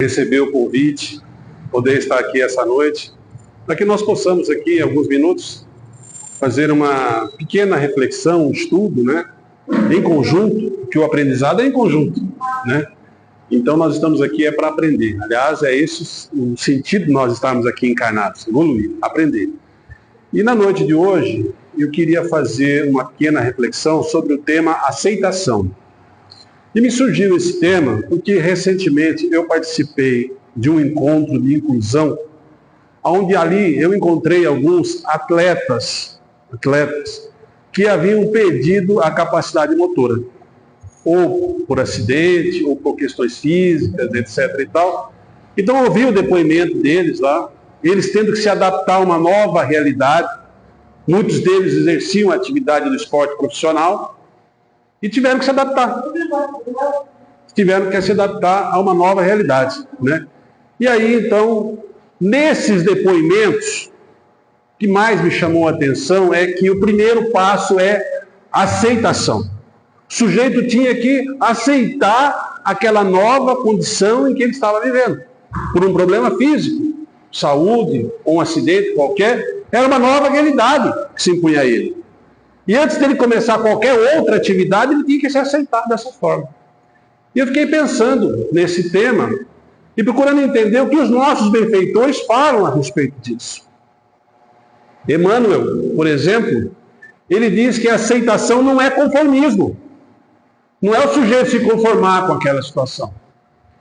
Receber o convite, poder estar aqui essa noite, para que nós possamos aqui, em alguns minutos, fazer uma pequena reflexão, um estudo, né, em conjunto, porque o aprendizado é em conjunto, né? Então nós estamos aqui para aprender. Aliás, é esse o sentido de nós estarmos aqui encarnados, evoluir, aprender. E na noite de hoje, eu queria fazer uma pequena reflexão sobre o tema aceitação. E me surgiu esse tema porque recentemente eu participei de um encontro de inclusão, onde ali eu encontrei alguns atletas que haviam perdido a capacidade motora, ou por acidente, ou por questões físicas, etc. e tal. Então eu ouvi o depoimento deles lá, eles tendo que se adaptar a uma nova realidade. Muitos deles exerciam a atividade do esporte profissional, e tiveram que se adaptar. Tiveram que se adaptar a uma nova realidade, né? E aí, então, nesses depoimentos, o que mais me chamou a atenção é que o primeiro passo é aceitação. O sujeito tinha que aceitar aquela nova condição em que ele estava vivendo. Por um problema físico, saúde, ou um acidente qualquer, era uma nova realidade que se impunha a ele. E antes dele começar qualquer outra atividade, ele tinha que se aceitar dessa forma. E eu fiquei pensando nesse tema e procurando entender o que os nossos benfeitores falam a respeito disso. Emmanuel, por exemplo, ele diz que a aceitação não é conformismo. Não é o sujeito se conformar com aquela situação,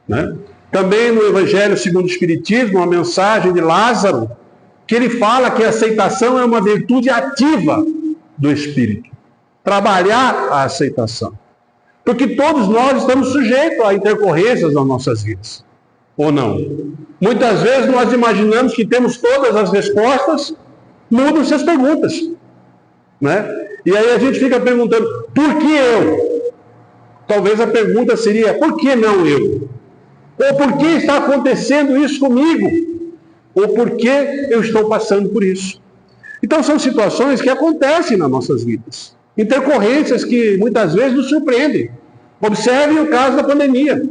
né? Também no Evangelho segundo o Espiritismo, uma mensagem de Lázaro, que ele fala que a aceitação é uma virtude ativa do espírito, trabalhar a aceitação, porque todos nós estamos sujeitos a intercorrências nas nossas vidas, ou não? Muitas vezes nós imaginamos que temos todas as respostas, mudam-se as perguntas, né? E aí a gente fica perguntando, por que eu? Talvez a pergunta seria, por que não eu? Ou por que está acontecendo isso comigo? Ou por que eu estou passando por isso? Então são situações que acontecem nas nossas vidas, intercorrências que muitas vezes nos surpreendem. Observem o caso da pandemia,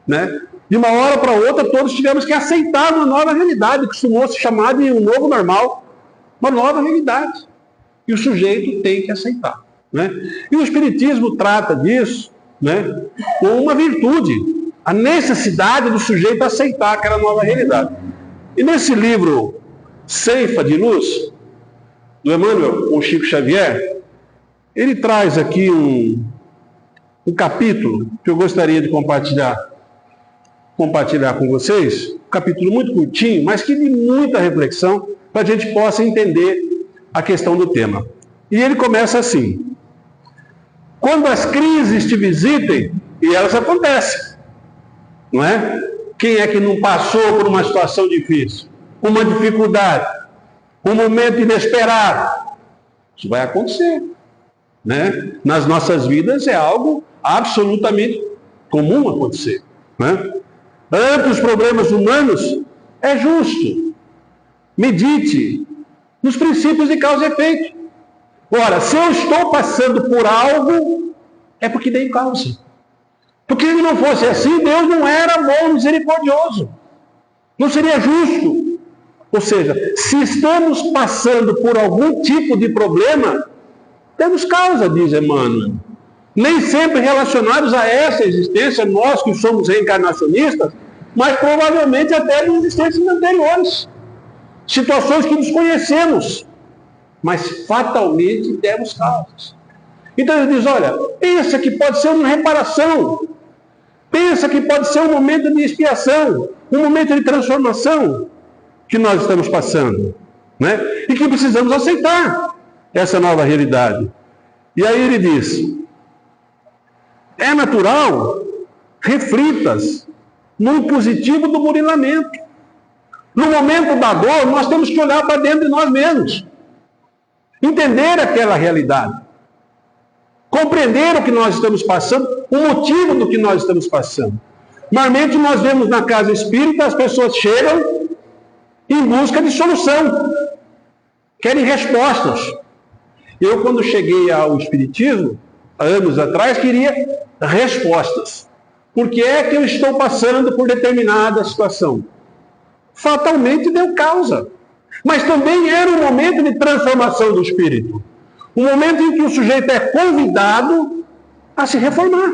né? De uma hora para outra todos tivemos que aceitar uma nova realidade, que costumou se chamar de um novo normal, uma nova realidade, e o sujeito tem que aceitar, né? E o Espiritismo trata disso, né, com uma virtude, a necessidade do sujeito aceitar aquela nova realidade. E nesse livro Ceifa de Luz, do Emmanuel com Chico Xavier, ele traz aqui um capítulo que eu gostaria de compartilhar com vocês, um capítulo muito curtinho, mas que de muita reflexão, para a gente possa entender a questão do tema. E ele começa assim: quando as crises te visitem, e elas acontecem, não é? Quem é que não passou por uma situação difícil? Uma dificuldade, um momento inesperado. Isso vai acontecer, né? Nas nossas vidas é algo absolutamente comum acontecer, né? Ante os problemas humanos, é justo. Medite nos princípios de causa e efeito. Ora, se eu estou passando por algo, é porque tem causa. Porque se não fosse assim, Deus não era bom, misericordioso. Não seria justo. Ou seja, se estamos passando por algum tipo de problema, temos causa, diz Emmanuel. Nem sempre relacionados a essa existência, nós que somos reencarnacionistas, mas provavelmente até em existências anteriores. Situações que desconhecemos, mas fatalmente temos causas. Então ele diz, olha, pensa que pode ser uma reparação, pensa que pode ser um momento de expiação, um momento de transformação que nós estamos passando, né? E que precisamos aceitar essa nova realidade. E aí ele diz, é natural, reflitas no positivo do burilamento. No momento da dor, nós temos que olhar para dentro de nós mesmos, entender aquela realidade, compreender o que nós estamos passando, o motivo do que nós estamos passando. Normalmente nós vemos na casa espírita, as pessoas chegam em busca de solução, querem respostas. Eu, quando cheguei ao Espiritismo, há anos atrás, queria respostas. Por que é que eu estou passando por determinada situação? Fatalmente deu causa. Mas também era um momento de transformação do espírito. Um momento em que o sujeito é convidado a se reformar.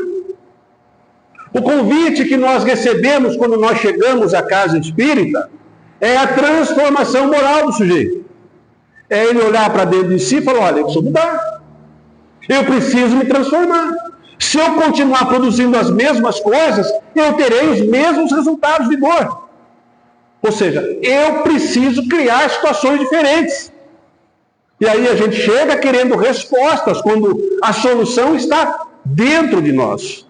O convite que nós recebemos quando nós chegamos à casa espírita é a transformação moral do sujeito. É ele olhar para dentro de si e falar, olha, eu preciso mudar. Eu preciso me transformar. Se eu continuar produzindo as mesmas coisas, eu terei os mesmos resultados de dor. Ou seja, eu preciso criar situações diferentes. E aí a gente chega querendo respostas quando a solução está dentro de nós.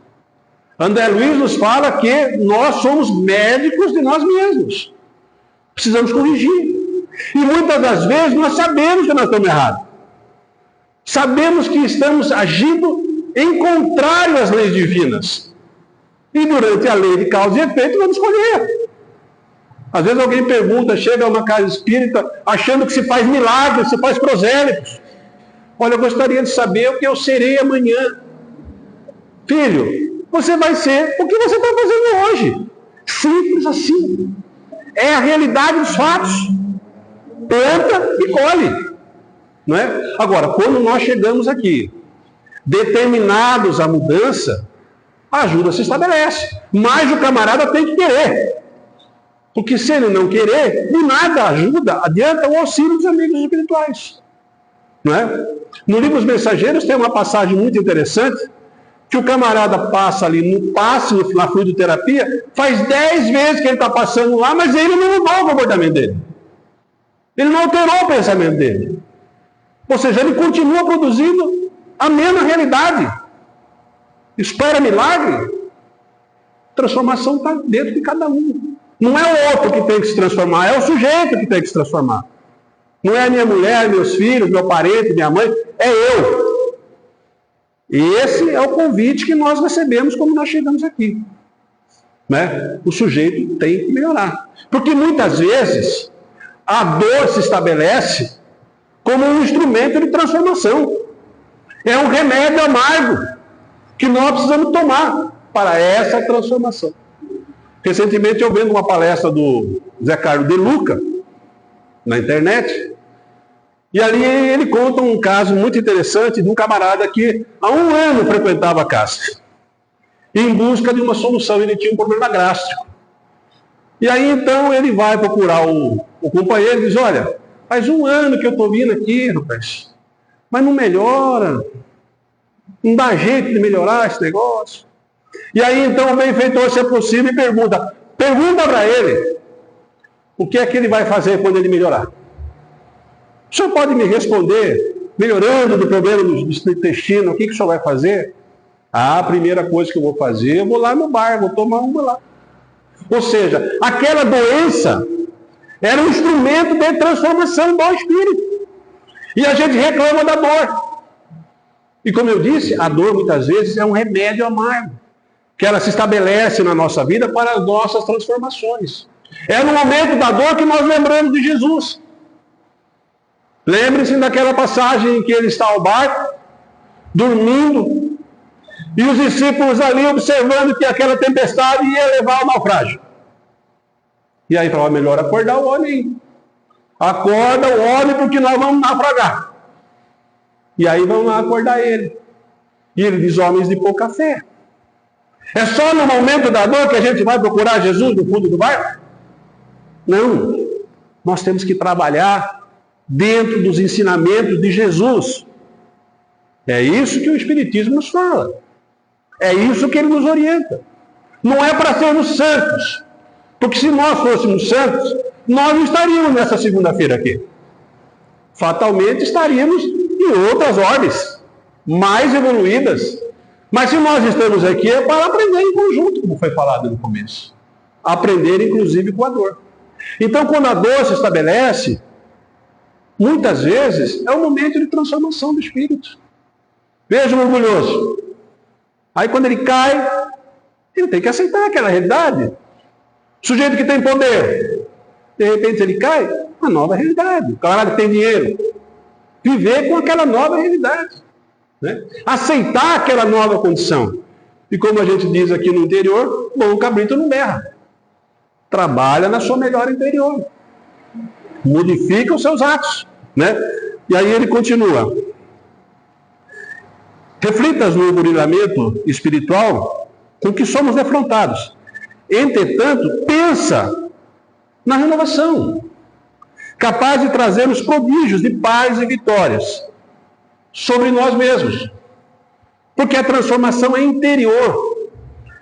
André Luiz nos fala que nós somos médicos de nós mesmos. Precisamos corrigir. E muitas das vezes nós sabemos que nós estamos errados. Sabemos que estamos agindo em contrário às leis divinas. E durante a lei de causa e efeito vamos escolher. Às vezes alguém pergunta, chega a uma casa espírita achando que se faz milagres, se faz prosélitos. Olha, eu gostaria de saber o que eu serei amanhã. Filho, você vai ser o que você está fazendo hoje. Simples assim. É a realidade dos fatos. Planta e colhe. Não é? Agora, quando nós chegamos aqui, determinados à mudança, a ajuda se estabelece. Mas o camarada tem que querer. Porque se ele não querer, de nada ajuda, adianta o auxílio dos amigos espirituais. Não é? No livro Os Mensageiros tem uma passagem muito interessante, que o camarada passa ali no passe, na fluidoterapia, faz 10 vezes que ele está passando lá, mas ele não mudou o comportamento dele. Ele não alterou o pensamento dele. Ou seja, ele continua produzindo a mesma realidade. Espera milagre. Transformação está dentro de cada um. Não é o outro que tem que se transformar, é o sujeito que tem que se transformar. Não é a minha mulher, meus filhos, meu parente, minha mãe, é eu. E esse é o convite que nós recebemos quando nós chegamos aqui. Né? O sujeito tem que melhorar. Porque muitas vezes a dor se estabelece como um instrumento de transformação. É um remédio amargo que nós precisamos tomar para essa transformação. Recentemente eu vendo uma palestra do Zé Carlos de Luca na internet, e ali ele conta um caso muito interessante de um camarada que há 1 ano frequentava a casa, em busca de uma solução. Ele tinha um problema gástrico. E aí então ele vai procurar o companheiro e diz, olha, faz 1 ano que eu estou vindo aqui, rapaz, mas não melhora, não dá jeito de melhorar esse negócio. E aí então o benfeitor se aproxima e pergunta para ele o que é que ele vai fazer quando ele melhorar. O senhor pode me responder, melhorando do problema do intestino, o que o senhor vai fazer? A primeira coisa que eu vou fazer, eu vou lá no bar, vou tomar uma lá. Ou seja, aquela doença era um instrumento de transformação do espírito. E a gente reclama da dor. E como eu disse, a dor muitas vezes é um remédio amargo, que ela se estabelece na nossa vida para as nossas transformações. É no momento da dor que nós lembramos de Jesus. Lembre-se daquela passagem em que ele está ao barco, dormindo, e os discípulos ali observando que aquela tempestade ia levar ao naufrágio. E aí falou, melhor acordar o homem. Acorda o homem porque nós vamos naufragar. E aí vão lá acordar ele. E ele diz, homens de pouca fé. É só no momento da dor que a gente vai procurar Jesus no fundo do barco? Não. Nós temos que trabalhar dentro dos ensinamentos de Jesus. É isso que o Espiritismo nos fala. É isso que ele nos orienta. Não é para sermos santos. Porque se nós fôssemos santos, nós não estaríamos nessa segunda-feira aqui. Fatalmente estaríamos em outras ordens, mais evoluídas. Mas se nós estamos aqui é para aprender em conjunto, como foi falado no começo. Aprender, inclusive, com a dor. Então, quando a dor se estabelece, muitas vezes é um momento de transformação do espírito. Veja o orgulhoso. Aí, quando ele cai, ele tem que aceitar aquela realidade. O sujeito que tem poder, de repente ele cai, uma nova realidade. O camarada que tem dinheiro, viver com aquela nova realidade. Né? Aceitar aquela nova condição. E como a gente diz aqui no interior, bom cabrito não berra. Trabalha na sua melhora interior. Modifica os seus atos, né? E aí ele continua. Reflitas no burilamento espiritual com que somos defrontados. Entretanto, pensa na renovação, capaz de trazermos prodígios de paz e vitórias sobre nós mesmos. Porque a transformação é interior.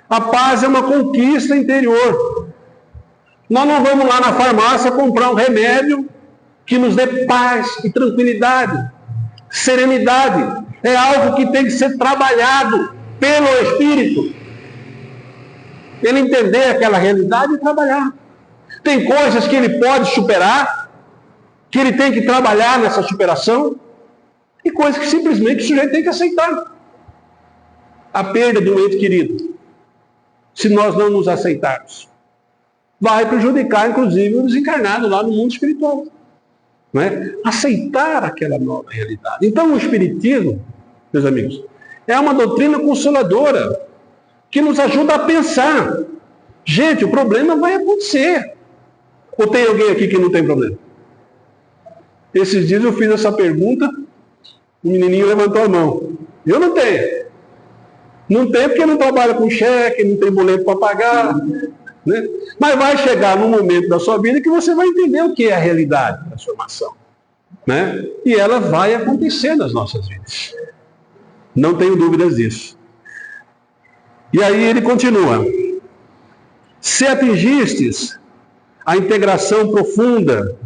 A paz é uma conquista interior. Nós não vamos lá na farmácia comprar um remédio que nos dê paz e tranquilidade, serenidade. É algo que tem que ser trabalhado pelo Espírito. Ele entender aquela realidade e trabalhar. Tem coisas que ele pode superar, que ele tem que trabalhar nessa superação, e coisas que simplesmente o sujeito tem que aceitar. A perda de um ente querido, se nós não nos aceitarmos, vai prejudicar, inclusive, o desencarnado lá no mundo espiritual. Não é? Aceitar aquela nova realidade. Então, o Espiritismo, meus amigos, é uma doutrina consoladora, que nos ajuda a pensar. Gente, o problema vai acontecer. Ou tem alguém aqui que não tem problema? Esses dias eu fiz essa pergunta, o menininho levantou a mão. Eu não tenho. Não tem porque não trabalha com cheque, não tem boleto para pagar. Né? Mas vai chegar num momento da sua vida que você vai entender o que é a realidade da transformação. Né? E ela vai acontecer nas nossas vidas. Não tenho dúvidas disso. E aí ele continua. Se atingistes a integração profunda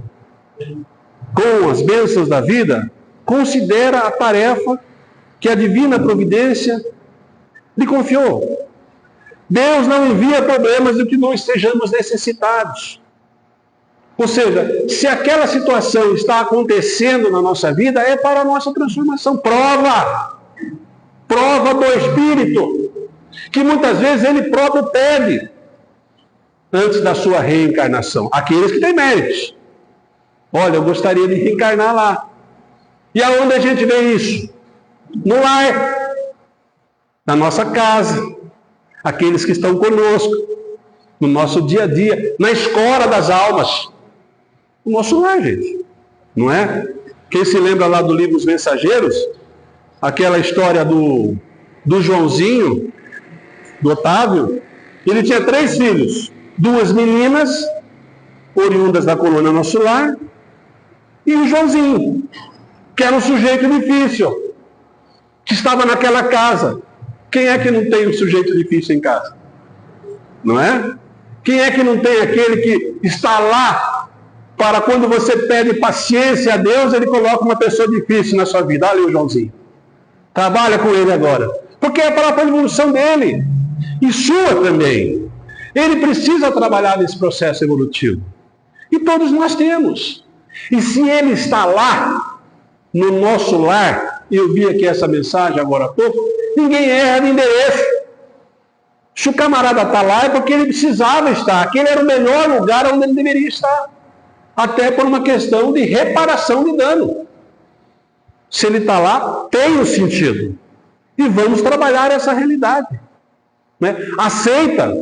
com as bênçãos da vida, considera a tarefa que a divina providência lhe confiou. Deus não envia problemas do que não estejamos necessitados. Ou seja, se aquela situação está acontecendo na nossa vida, é para a nossa transformação. Prova do Espírito, que muitas vezes ele próprio pede antes da sua reencarnação. Aqueles que têm méritos. Olha, eu gostaria de reencarnar lá. E aonde a gente vê isso? No lar, na nossa casa, aqueles que estão conosco, no nosso dia a dia, na escola das almas. O nosso lar, gente. Não é? Quem se lembra lá do livro Os Mensageiros, aquela história do Joãozinho, do Otávio, ele tinha 3 filhos, 2 meninas, oriundas da colônia Nosso Lar, e o Joãozinho, que era um sujeito difícil, que estava naquela casa. Quem é que não tem um sujeito difícil em casa? Não é? Quem é que não tem aquele que está lá para quando você pede paciência a Deus, ele coloca uma pessoa difícil na sua vida? Olha o Joãozinho. Trabalha com ele agora. Porque é para a evolução dele. E sua também. Ele precisa trabalhar nesse processo evolutivo. E todos nós temos. E se ele está lá, no nosso lar, eu vi aqui essa mensagem agora há pouco, ninguém erra de endereço. Se o camarada está lá é porque ele precisava estar. Aquele era o melhor lugar onde ele deveria estar. Até por uma questão de reparação de dano. Se ele está lá, tem um sentido. E vamos trabalhar essa realidade. Né? Aceita.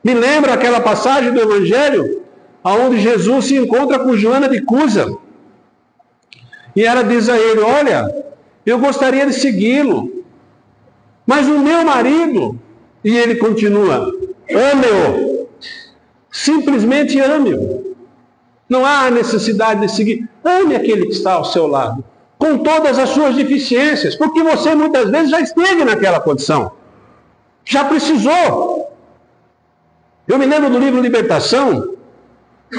Me lembra aquela passagem do Evangelho onde Jesus se encontra com Joana de Cusa. E ela diz a ele, olha, eu gostaria de segui-lo, mas o meu marido... E ele continua, ame-o. Simplesmente ame-o. Não há necessidade de seguir. Ame aquele que está ao seu lado, com todas as suas deficiências, porque você muitas vezes já esteve naquela condição. Já precisou. Eu me lembro do livro Libertação,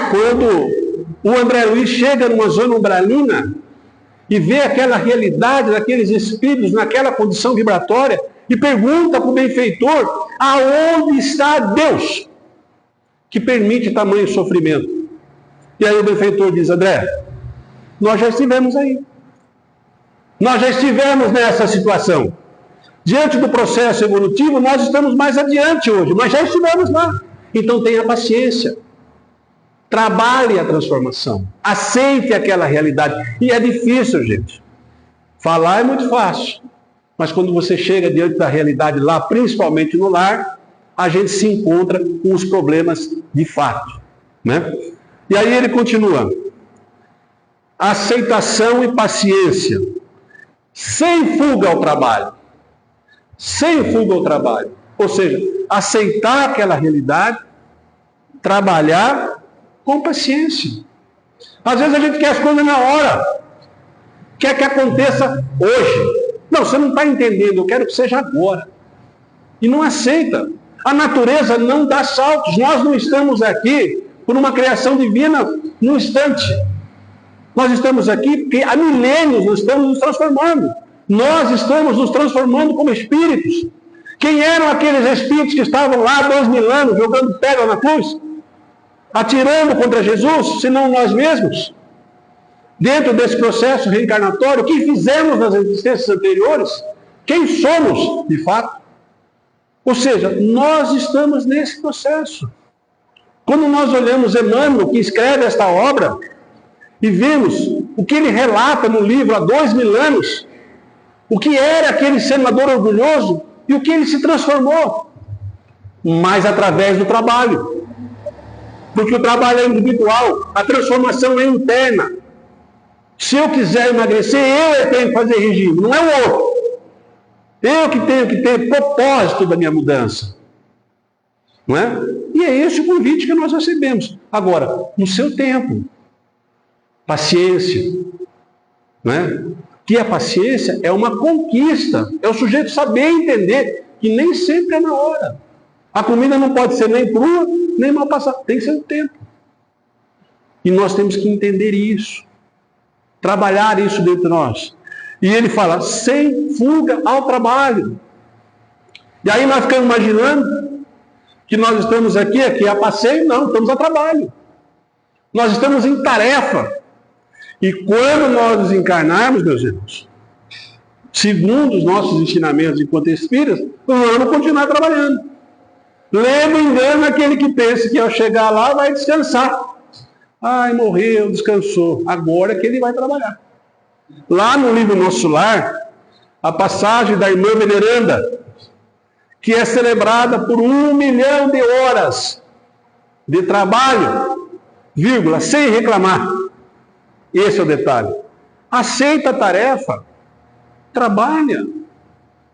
quando o André Luiz chega numa zona umbralina e vê aquela realidade daqueles espíritos naquela condição vibratória e pergunta para o benfeitor aonde está Deus que permite tamanho sofrimento. E aí o benfeitor diz, André, nós já estivemos aí. Nós já estivemos nessa situação. Diante do processo evolutivo, nós estamos mais adiante hoje, mas já estivemos lá. Então tenha paciência. Trabalhe a transformação. Aceite aquela realidade. E é difícil, gente. Falar é muito fácil. Mas quando você chega diante da realidade lá, principalmente no lar, a gente se encontra com os problemas de fato, né? E aí ele continua: aceitação e paciência, sem fuga ao trabalho. Sem fuga ao trabalho. Ou seja, aceitar aquela realidade, trabalhar com paciência. Às vezes a gente quer as coisas na hora, quer que aconteça hoje. Não, você não está entendendo, eu quero que seja agora. E não aceita. A natureza não dá saltos. Nós não estamos aqui por uma criação divina no instante. Nós estamos aqui porque há milênios nós estamos nos transformando. Nós estamos nos transformando como espíritos. Quem eram aqueles espíritos que estavam lá 2000 anos jogando pedra na cruz? Atirando contra Jesus, senão nós mesmos? Dentro desse processo reencarnatório, o que fizemos nas existências anteriores? Quem somos, de fato? Ou seja, nós estamos nesse processo. Quando nós olhamos Emmanuel, que escreve esta obra, e vemos o que ele relata no livro há 2000 anos, o que era aquele senador orgulhoso e o que ele se transformou, mas através do trabalho. Porque o trabalho é individual, a transformação é interna. Se eu quiser emagrecer, eu tenho que fazer regime, não é o outro. Eu que tenho que ter propósito da minha mudança. Não é? E é esse o convite que nós recebemos. Agora, no seu tempo. Paciência. Não é? Que a paciência é uma conquista. É o sujeito saber entender que nem sempre é na hora. A comida não pode ser nem crua, nem mal passada. Tem seu tempo. E nós temos que entender isso. Trabalhar isso dentro de nós. E ele fala, sem fuga ao trabalho. E aí nós ficamos imaginando que nós estamos aqui a passeio. Não, estamos a trabalho. Nós estamos em tarefa. E quando nós nos encarnarmos, meus irmãos, segundo os nossos ensinamentos enquanto espíritas, vamos continuar trabalhando. Leva engano aquele que pensa que ao chegar lá vai descansar. Ai, morreu, descansou. Agora é que ele vai trabalhar. Lá no livro Nosso Lar, a passagem da irmã veneranda, que é celebrada por 1 milhão de horas de trabalho, vírgula, sem reclamar. Esse é o detalhe. Aceita a tarefa, trabalha,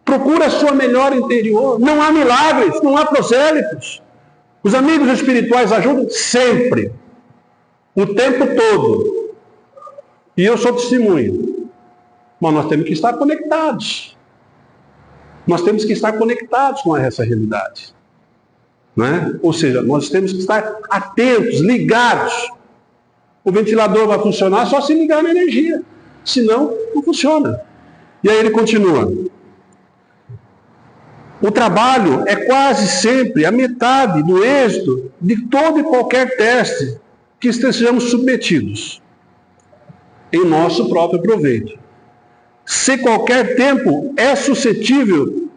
procura a sua melhor interior. Não há milagres, não há prosélitos. Os amigos espirituais ajudam sempre, o tempo todo. E eu sou testemunho. Mas nós temos que estar conectados. Nós temos que estar conectados com essa realidade. Não é? Ou seja, nós temos que estar atentos, ligados. O ventilador vai funcionar só se ligar na energia. Senão, não funciona. E aí ele continua. O trabalho é quase sempre a metade do êxito de todo e qualquer teste que estejamos submetidos, em nosso próprio proveito. Se qualquer tempo é suscetível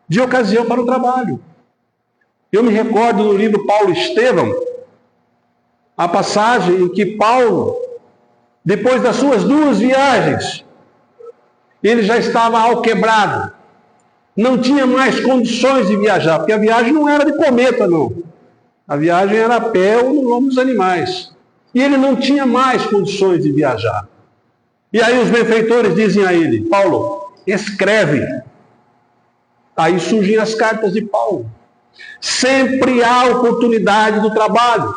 de ocasião para o trabalho. Eu me recordo no livro Paulo Estevão, a passagem em que Paulo, depois das suas 2 viagens, ele já estava alquebrado, não tinha mais condições de viajar, porque a viagem não era de cometa, não. A viagem era a pé ou no lombo dos animais. E ele não tinha mais condições de viajar. E aí os benfeitores dizem a ele, Paulo, escreve. Aí surgem as cartas de Paulo. Sempre há oportunidade do trabalho.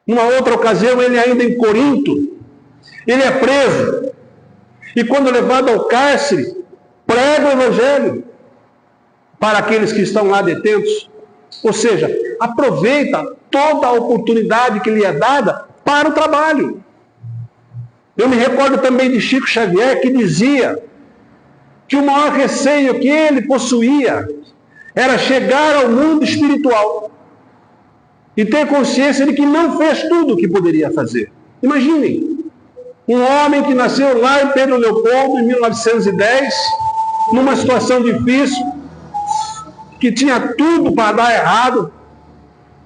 Numa outra ocasião, ele ainda em Corinto, ele é preso. E quando levado ao cárcere, prega o evangelho para aqueles que estão lá detentos. Ou seja, aproveita toda a oportunidade que lhe é dada para o trabalho. Eu me recordo também de Chico Xavier, que dizia que o maior receio que ele possuía era chegar ao mundo espiritual e ter consciência de que não fez tudo o que poderia fazer. Imaginem, um homem que nasceu lá em Pedro Leopoldo, em 1910, numa situação difícil, que tinha tudo para dar errado,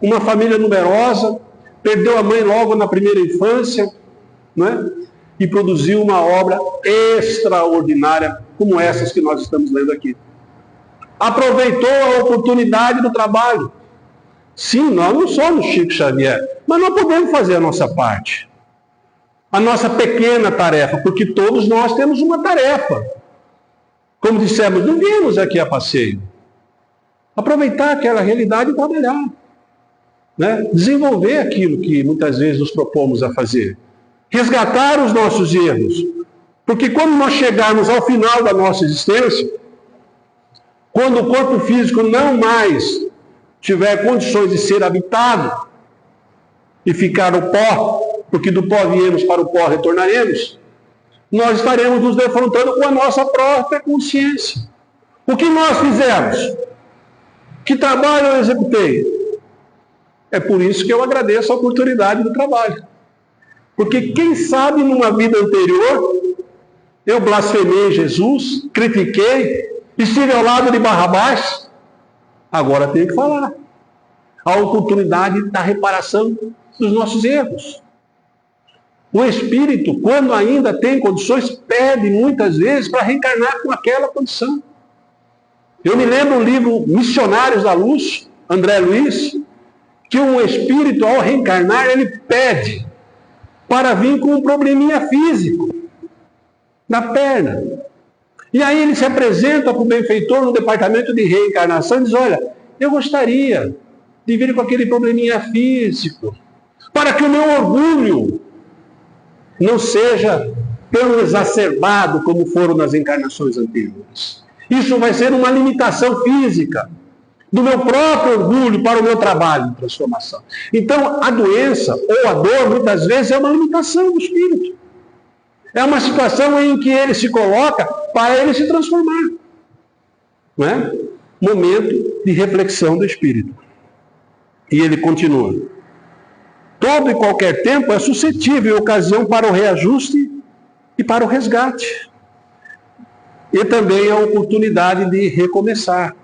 uma família numerosa, perdeu a mãe logo na primeira infância, não é? E produziu uma obra extraordinária, como essas que nós estamos lendo aqui. Aproveitou a oportunidade do trabalho. Sim, nós não somos Chico Xavier, mas nós podemos fazer a nossa parte. A nossa pequena tarefa, porque todos nós temos uma tarefa. Como dissemos, não viemos aqui a passeio. Aproveitar aquela realidade e trabalhar. Né? Desenvolver aquilo que muitas vezes nos propomos a fazer. Resgatar os nossos erros. Porque quando nós chegarmos ao final da nossa existência, quando o corpo físico não mais tiver condições de ser habitado e ficar o pó, porque do pó viemos, para o pó retornaremos, nós estaremos nos defrontando com a nossa própria consciência. O que nós fizemos? Que trabalho eu executei? É por isso que eu agradeço a oportunidade do trabalho. Porque quem sabe numa vida anterior eu blasfemei Jesus, critiquei, estive ao lado de Barrabás, agora tenho que falar. A oportunidade da reparação dos nossos erros. O espírito, quando ainda tem condições, pede muitas vezes para reencarnar com aquela condição. Eu me lembro do livro Missionários da Luz, André Luiz, que um espírito, ao reencarnar, ele pede para vir com um probleminha físico na perna. E aí ele se apresenta para o benfeitor no departamento de reencarnação e diz: olha, eu gostaria de vir com aquele probleminha físico, para que o meu orgulho não seja tão exacerbado como foram nas encarnações anteriores. Isso vai ser uma limitação física do meu próprio orgulho para o meu trabalho de transformação. Então, a doença ou a dor, muitas vezes, é uma limitação do espírito. É uma situação em que ele se coloca para ele se transformar. Não é? Momento de reflexão do espírito. E ele continua. Todo e qualquer tempo é suscetível e ocasião para o reajuste e para o resgate. E também a oportunidade de recomeçar.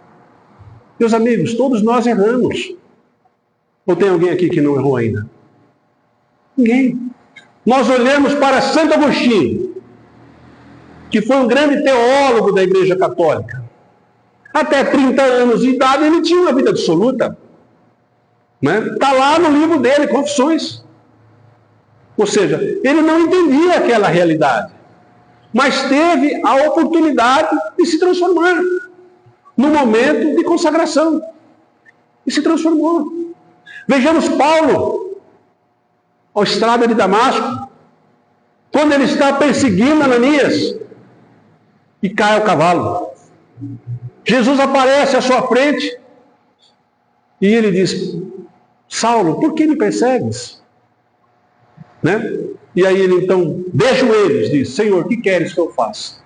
Meus amigos, todos nós erramos. Ou tem alguém aqui que não errou ainda? Ninguém. Nós olhamos para Santo Agostinho, que foi um grande teólogo da Igreja Católica. Até 30 anos de idade ele tinha uma vida absoluta. Está lá no livro dele, Confissões. Ou seja, ele não entendia aquela realidade, mas teve a oportunidade de se transformar no momento de consagração. E se transformou. Vejamos Paulo, a estrada de Damasco, quando ele está perseguindo Ananias e cai ao cavalo. Jesus aparece à sua frente e ele diz: Saulo, por que me persegues? E aí ele então, de joelhos, diz: Senhor, o que queres que eu faça?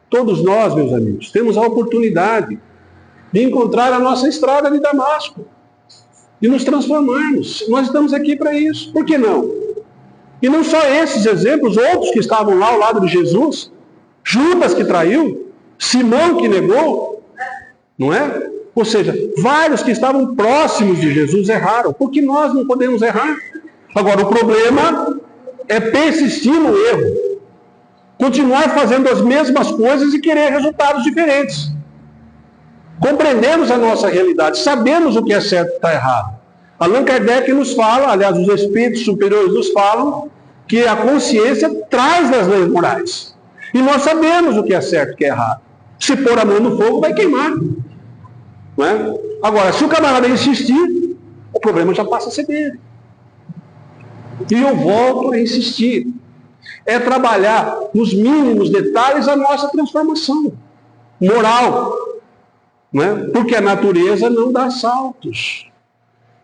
Todos nós, meus amigos, temos a oportunidade de encontrar a nossa estrada de Damasco, de nos transformarmos. Nós estamos aqui para isso. Por que não? E não só esses exemplos, outros que estavam lá ao lado de Jesus, Judas que traiu, Simão que negou, não é? Ou seja, vários que estavam próximos de Jesus erraram, porque nós não podemos errar. Agora, o problema é persistir no erro, continuar fazendo as mesmas coisas e querer resultados diferentes. Compreendemos a nossa realidade, sabemos o que é certo e o que está errado. Allan Kardec nos fala, aliás, os espíritos superiores nos falam, que a consciência traz as leis morais. E nós sabemos o que é certo e o que é errado. Se pôr a mão no fogo, vai queimar. Não é? Agora, se o camarada insistir, o problema já passa a ser dele. E eu volto a insistir. É trabalhar nos mínimos detalhes a nossa transformação moral. Não é? Porque a natureza não dá saltos.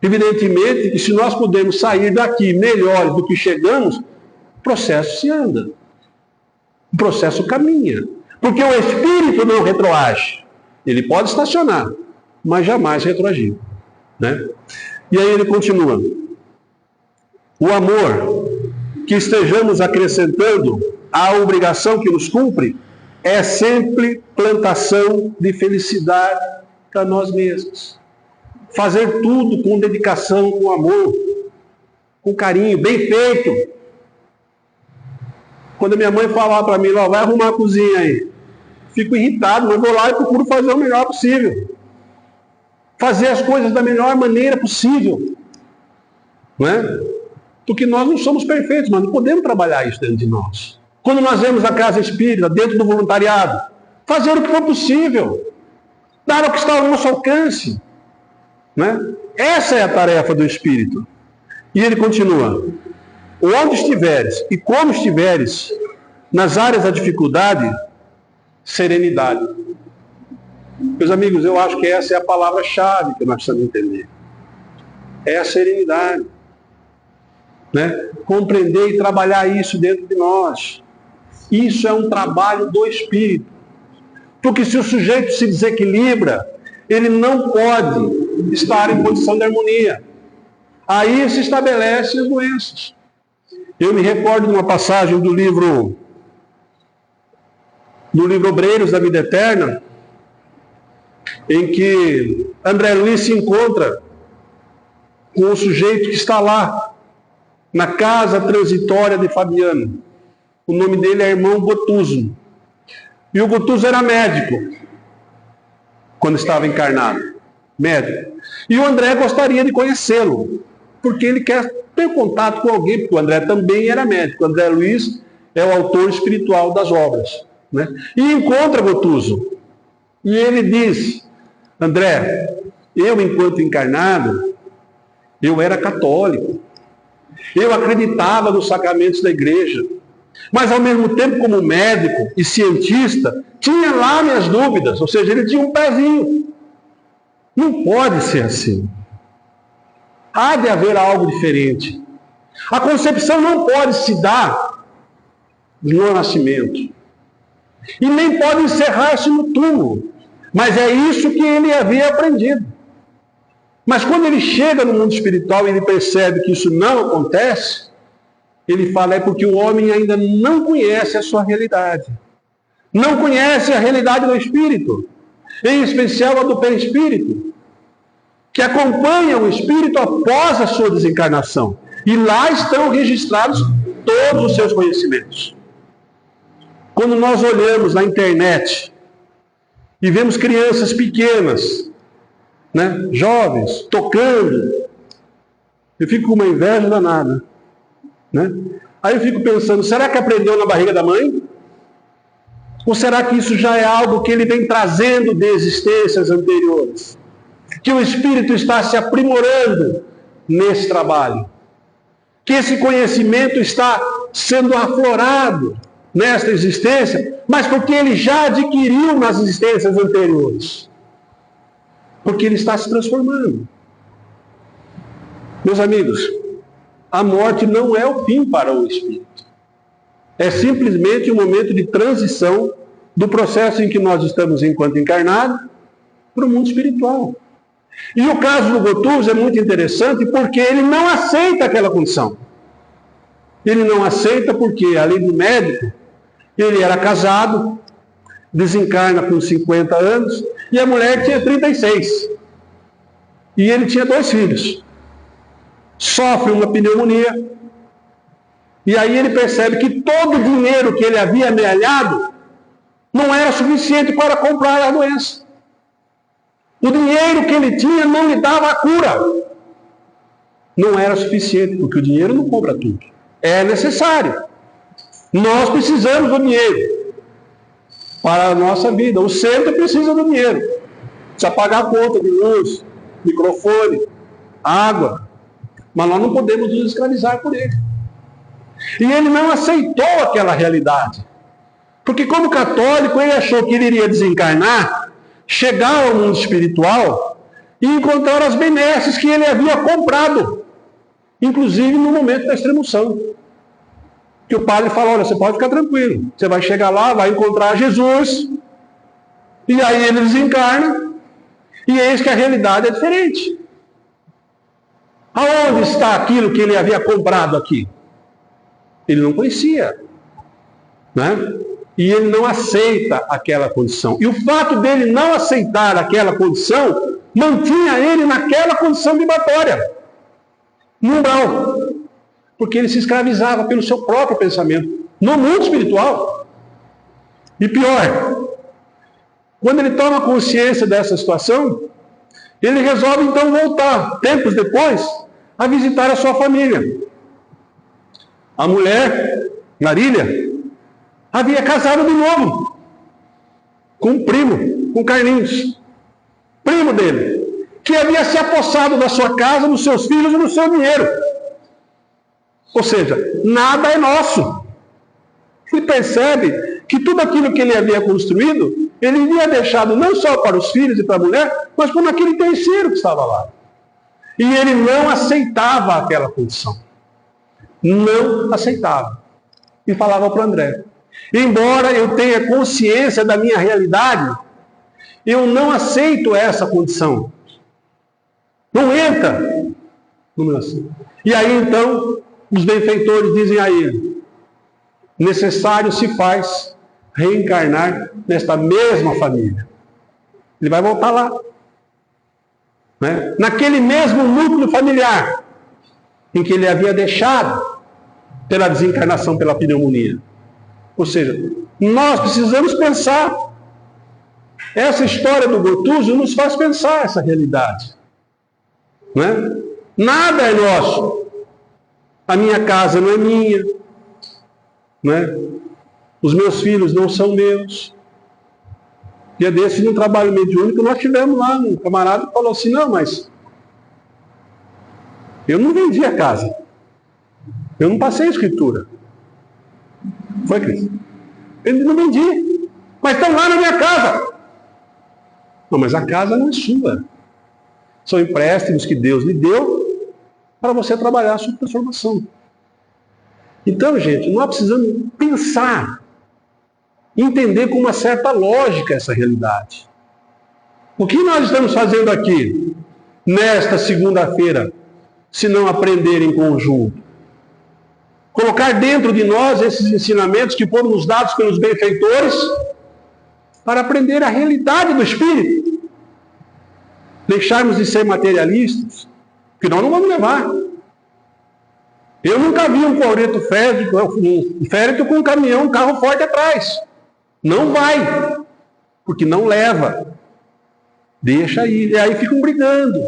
Evidentemente que se nós pudermos sair daqui melhores do que chegamos, o processo se anda. O processo caminha. Porque o espírito não retroage. Ele pode estacionar, mas jamais retroagir. Né? E aí ele continua. O amor que estejamos acrescentando à obrigação que nos cumpre é sempre plantação de felicidade para nós mesmos. Fazer tudo com dedicação, com amor, com carinho, bem feito. Quando minha mãe falava para mim: vai arrumar a cozinha aí, fico irritado, mas vou lá e procuro fazer o melhor possível. Fazer as coisas da melhor maneira possível. Não é? Porque nós não somos perfeitos, mas não podemos trabalhar isso dentro de nós. Quando nós vemos a casa espírita, dentro do voluntariado, fazer o que for possível. Dar o que está ao nosso alcance. Não é? Essa é a tarefa do Espírito. E ele continua. Onde estiveres e como estiveres, nas áreas da dificuldade, serenidade. Meus amigos, eu acho que essa é a palavra-chave que nós precisamos entender. É a serenidade. Né? Compreender e trabalhar isso dentro de nós. Isso é um trabalho do Espírito. Porque se o sujeito se desequilibra, ele não pode estar em condição de harmonia. Aí se estabelecem as doenças. Eu me recordo de uma passagem do livro Obreiros da Vida Eterna, em que André Luiz se encontra com um sujeito que está lá, na casa transitória de Fabiano. O nome dele é irmão Gotuso. E o Gotuso era médico, quando estava encarnado. Médico. E o André gostaria de conhecê-lo, porque ele quer ter contato com alguém, porque o André também era médico. O André Luiz é o autor espiritual das obras. Né? E encontra Gotuso. E ele diz, André, eu enquanto encarnado, eu era católico. Eu acreditava nos sacramentos da igreja. Mas ao mesmo tempo, como médico e cientista, tinha lá minhas dúvidas. Ou seja, ele tinha um pezinho. Não pode ser assim. Há de haver algo diferente. A concepção não pode se dar no nascimento. E nem pode encerrar-se no túmulo. Mas é isso que ele havia aprendido. Mas quando ele chega no mundo espiritual e ele percebe que isso não acontece, ele fala, é porque o homem ainda não conhece a sua realidade. Não conhece a realidade do espírito. Em especial a do perispírito, que acompanha o espírito após a sua desencarnação. E lá estão registrados todos os seus conhecimentos. Quando nós olhamos na internet e vemos crianças pequenas, né, jovens, tocando, eu fico com uma inveja danada. Né? Aí eu fico pensando, será que aprendeu na barriga da mãe? Ou será que isso já é algo que ele vem trazendo de existências anteriores? Que o espírito está se aprimorando nesse trabalho. Que esse conhecimento está sendo aflorado nesta existência, mas porque ele já adquiriu nas existências anteriores. Porque ele está se transformando. Meus amigos, a morte não é o fim para o espírito. É simplesmente um momento de transição do processo em que nós estamos enquanto encarnados para o mundo espiritual. E o caso do Gotuso é muito interessante porque ele não aceita aquela condição. Ele não aceita porque, além do médico, ele era casado, desencarna com 50 anos, e a mulher tinha 36. E ele tinha 2 filhos. Sofre uma pneumonia. E aí ele percebe que todo o dinheiro que ele havia amealhado não era suficiente para comprar a doença. O dinheiro que ele tinha não lhe dava a cura. Não era suficiente, porque o dinheiro não compra tudo. É necessário. Nós precisamos do dinheiro para a nossa vida. O centro precisa do dinheiro. Precisa pagar a conta de luz, microfone, água. Mas nós não podemos nos escravizar por ele. E ele não aceitou aquela realidade. Porque como católico, ele achou que ele iria desencarnar, chegar ao mundo espiritual e encontrar as benesses que ele havia comprado. Inclusive no momento da extremunção. Que o padre fala, olha, você pode ficar tranquilo. Você vai chegar lá, vai encontrar Jesus. E aí ele desencarna. E eis que a realidade é diferente. Aonde está aquilo que ele havia comprado aqui? Ele não conhecia. Né? E ele não aceita aquela condição. E o fato dele não aceitar aquela condição mantinha ele naquela condição vibratória. No umbral. Porque ele se escravizava pelo seu próprio pensamento. No mundo espiritual. E pior, Quando ele toma consciência dessa situação, ele resolve então voltar, tempos depois, a visitar a sua família. A mulher, Marília, havia casado de novo com um primo, com Carlinhos, primo dele, que havia se apossado da sua casa, dos seus filhos e do seu dinheiro. Ou seja, nada é nosso. Ele percebe que tudo aquilo que ele havia construído, ele havia deixado não só para os filhos e para a mulher, mas para aquele terceiro que estava lá. E ele não aceitava aquela condição. Não aceitava. E falava para o André: embora eu tenha consciência da minha realidade, eu não aceito essa condição. Não entra no meu assim. E aí então, os benfeitores dizem a ele: necessário se faz reencarnar nesta mesma família. Ele vai voltar lá. Né? Naquele mesmo núcleo familiar em que ele havia deixado pela desencarnação, pela pneumonia. Ou seja, nós precisamos pensar. Essa história do Gotuso nos faz pensar essa realidade. Né? Nada é nosso. A minha casa não é minha. Né? Os meus filhos não são meus. Dia desse, num trabalho mediúnico, nós tivemos lá um camarada que falou assim: não, mas eu não vendi a casa. Eu não passei a escritura. Foi, Cris? Eu não vendi. Mas estão lá na minha casa. Não, mas a casa não é sua. São empréstimos que Deus lhe deu para você trabalhar a sua transformação. Então, gente, nós precisamos pensar, entender com uma certa lógica essa realidade. O que nós estamos fazendo aqui, nesta segunda-feira, se não aprender em conjunto? Colocar dentro de nós esses ensinamentos que foram nos dados pelos benfeitores para aprender a realidade do Espírito. Deixarmos de ser materialistas, que nós não vamos levar. Eu nunca vi um coreto férreo com um caminhão, um carro forte atrás. Não vai, porque não leva. Deixa aí. E aí ficam brigando.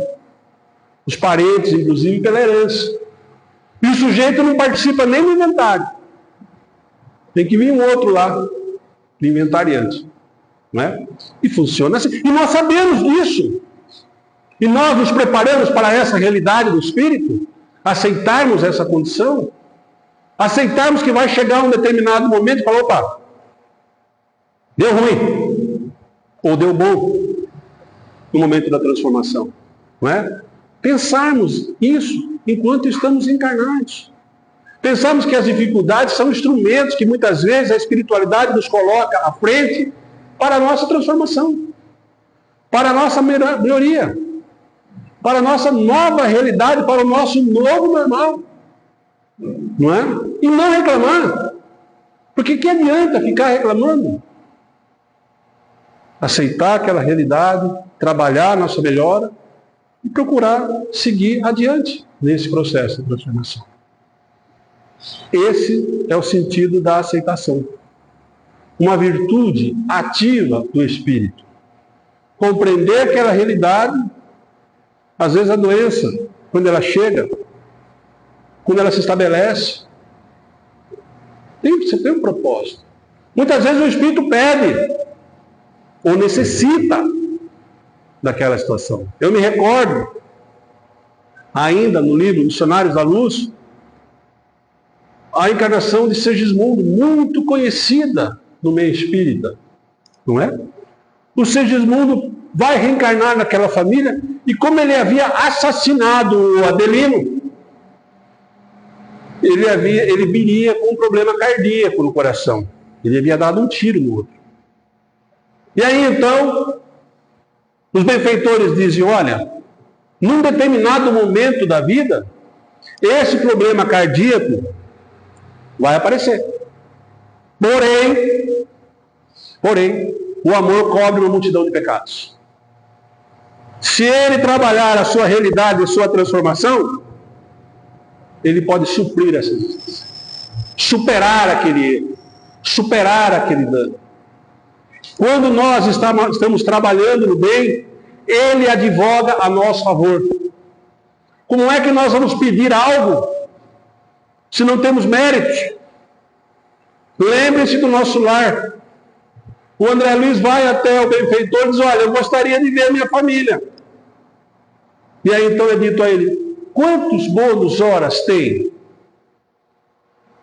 Os parentes, inclusive, pela herança. E o sujeito não participa nem do inventário. Tem que vir um outro lá, de inventariante. Não é? E funciona assim. E nós sabemos disso. E nós nos preparamos para essa realidade do Espírito, aceitarmos essa condição, aceitarmos que vai chegar um determinado momento e falar: opa, deu ruim, ou deu bom, no momento da transformação. Não é? Pensarmos isso enquanto estamos encarnados. Pensarmos que as dificuldades são instrumentos que muitas vezes a espiritualidade nos coloca à frente para a nossa transformação, para a nossa melhoria, para a nossa nova realidade, para o nosso novo normal. Não é? E não reclamar. Porque que adianta ficar reclamando? Aceitar aquela realidade, trabalhar a nossa melhora e procurar seguir adiante nesse processo de transformação. Esse é o sentido da aceitação. Uma virtude ativa do espírito. Compreender aquela realidade. Às vezes a doença, quando ela chega, quando ela se estabelece, você tem um propósito. Muitas vezes o espírito pede ou necessita daquela situação. Eu me recordo, ainda no livro Missionários da Luz, a encarnação de Segismundo, muito conhecida no meio espírita, não é? O Segismundo vai reencarnar naquela família, e como ele havia assassinado o Adelino, ele viria com um problema cardíaco no coração. Ele havia dado um tiro no outro. E aí então, os benfeitores dizem: olha, num determinado momento da vida, esse problema cardíaco vai aparecer. Porém, o amor cobre uma multidão de pecados. Se ele trabalhar a sua realidade, a sua transformação, ele pode suprir essa existência. Superar aquele erro. Superar aquele dano. Quando nós estamos trabalhando no bem, Ele advoga a nosso favor. Como é que nós vamos pedir algo se não temos méritos? Lembre-se do nosso lar. O André Luiz vai até o benfeitor e diz: olha, eu gostaria de ver a minha família. E aí então é dito a ele: quantos bônus horas tem?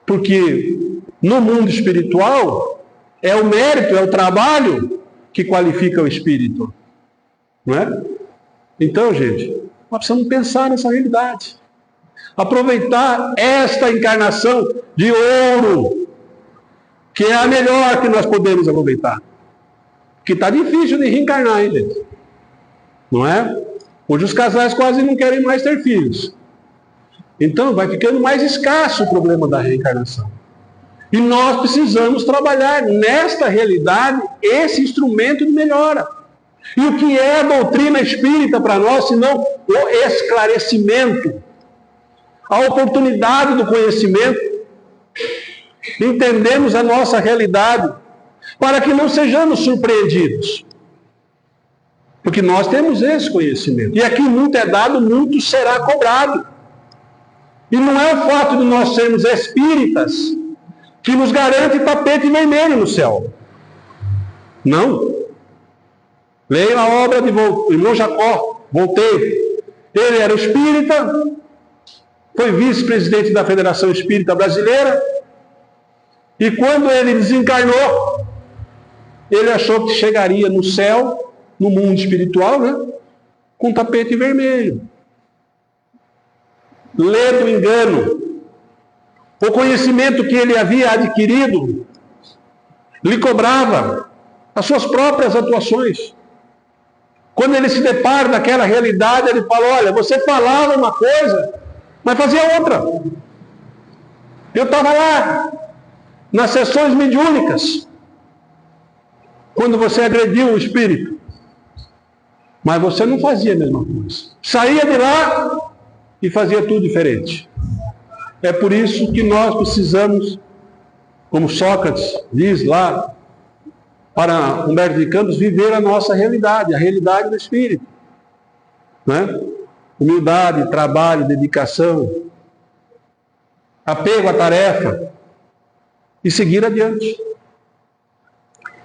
Porque no mundo espiritual é o mérito, é o trabalho que qualifica o espírito. Não é? Então, gente, nós precisamos pensar nessa realidade. Aproveitar esta encarnação de ouro, que é a melhor que nós podemos aproveitar. Que está difícil de reencarnar, hein, gente? Não é? Hoje os casais quase não querem mais ter filhos. Então vai ficando mais escasso o problema da reencarnação. E nós precisamos trabalhar nesta realidade esse instrumento de melhora. E o que é a doutrina espírita para nós, senão o esclarecimento, a oportunidade do conhecimento, entendemos a nossa realidade, para que não sejamos surpreendidos. Porque nós temos esse conhecimento. E aqui muito é dado, muito será cobrado. E não é o fato de nós sermos espíritas que nos garante tapete vermelho no céu. Não. Leia a obra de irmão Jacó, Voltaire. Ele era espírita, foi vice-presidente da Federação Espírita Brasileira, e quando ele desencarnou, ele achou que chegaria no céu, no mundo espiritual, né, com tapete vermelho. Lê do engano. O conhecimento que ele havia adquirido lhe cobrava as suas próprias atuações. Quando ele se depara naquela realidade, ele fala: olha, você falava uma coisa, mas fazia outra. Eu estava lá, nas sessões mediúnicas, quando você agrediu o espírito, mas você não fazia a mesma coisa. Saía de lá e fazia tudo diferente. É por isso que nós precisamos, como Sócrates diz lá, para Humberto de Campos, viver a nossa realidade, a realidade do espírito. Né? Humildade, trabalho, dedicação, apego à tarefa e seguir adiante.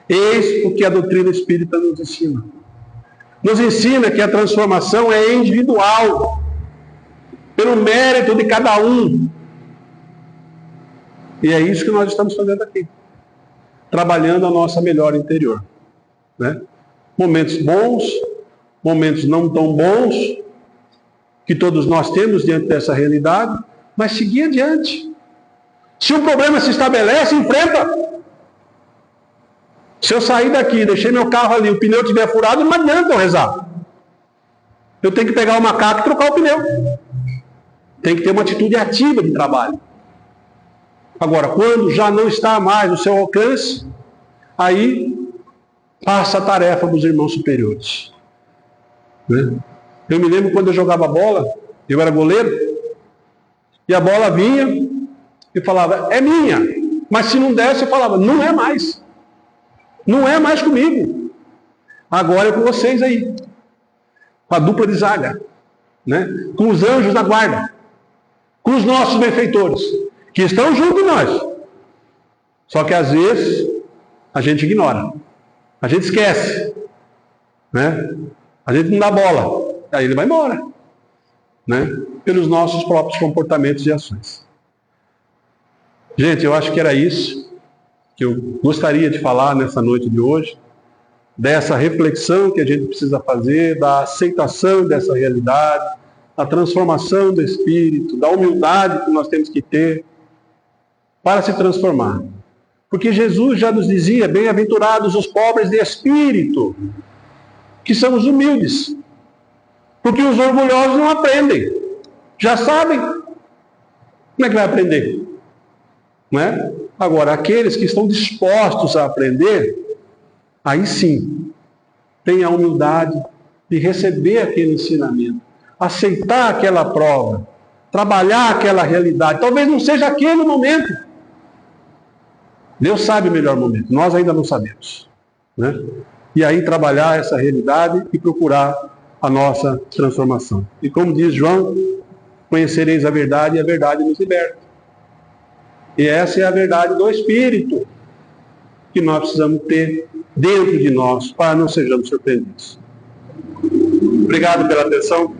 Eis o que a doutrina espírita nos ensina. Nos ensina que a transformação é individual, pelo mérito de cada um. E é isso que nós estamos fazendo aqui. Trabalhando a nossa melhora interior. Né? Momentos bons, momentos não tão bons, que todos nós temos diante dessa realidade, mas seguir adiante. Se um problema se estabelece, enfrenta. Se eu sair daqui, deixei meu carro ali, o pneu estiver furado, não adianta eu rezar. Eu tenho que pegar o macaco e trocar o pneu. Tem que ter uma atitude ativa de trabalho. Agora, quando já não está mais no seu alcance, aí passa a tarefa dos irmãos superiores. Né? Eu me lembro quando eu jogava bola, eu era goleiro, e a bola vinha e falava: é minha. Mas se não desse, eu falava: não é mais. Não é mais comigo. Agora é com vocês aí. Com a dupla de zaga. Né? Com os anjos da guarda. Com os nossos benfeitores. Que estão junto de nós. Só que às vezes a gente ignora. A gente esquece. Né? A gente não dá bola. Aí ele vai embora. Né? Pelos nossos próprios comportamentos e ações. Gente, eu acho que era isso que eu gostaria de falar nessa noite de hoje, dessa reflexão que a gente precisa fazer, da aceitação dessa realidade, da transformação do espírito, da humildade que nós temos que ter para se transformar. Porque Jesus já nos dizia: bem-aventurados os pobres de espírito, que são os humildes. Porque os orgulhosos não aprendem. Já sabem. Como é que vai aprender? Não é? Agora, aqueles que estão dispostos a aprender, aí sim, tem a humildade de receber aquele ensinamento, aceitar aquela prova, trabalhar aquela realidade. Talvez não seja aquele momento. Deus sabe o melhor momento, nós ainda não sabemos. né? E aí trabalhar essa realidade e procurar a nossa transformação. E como diz João, conhecereis a verdade e a verdade nos liberta. E essa é a verdade do Espírito que nós precisamos ter dentro de nós para não sejamos surpreendidos. Obrigado pela atenção.